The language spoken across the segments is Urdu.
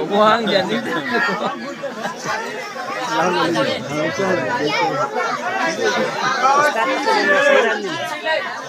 buang jadi.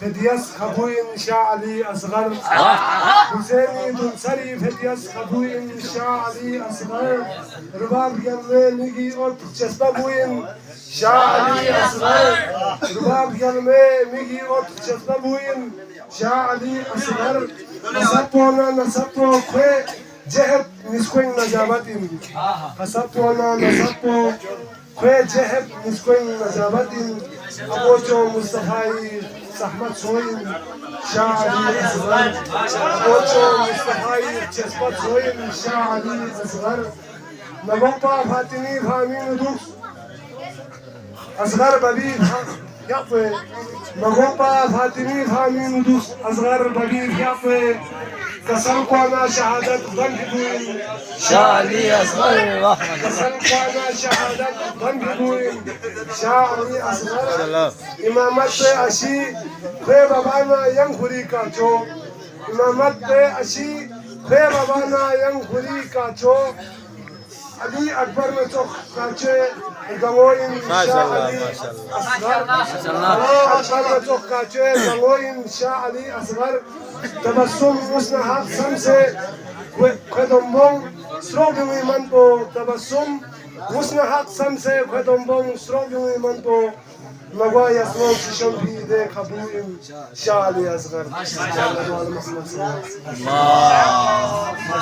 فديس خبوين شعلي أصغر حسيني دون سري فديس خبوين شعلي أصغر رباب يمي نجي قلت جسبوين شعلي أصغر رباب يمي نجي قلت جسبوين شعلي أصغر نسبونا نسبو كوي جهب نسكوين نجابتين نسبونا نسبو كوي جهب نسكوين نجابتين أبوجو مصطفى زحمت سوين شاعري أصغر أبوجو مصطفى جسبت سوين شاعري أصغر نبقى فاتني فامين دوس أصغر ببيب يقفي نبقى فاتني فامين دوس أصغر ببيب يقفي كسرقنا شهادة ضنكدوين شعلي أصغر كسرقنا شهادة ضنكدوين شاعري أصغر إمامت أشي في بابانا ينخري كاتشو إمامت أشي في بابانا ينخري كاتشو علي أكبر نتوخ كاتشي غموين شاعري أصغر علي أكبر نتوخ كاتشي غموين شاعري أصغر تبسم مسنحق سمسه كدنبون سروغي منبو تبسم مسنحق سمسه كدنبون سروغي منبو مغوا يسمون ششم بيده خبوين شاعري أصغر الله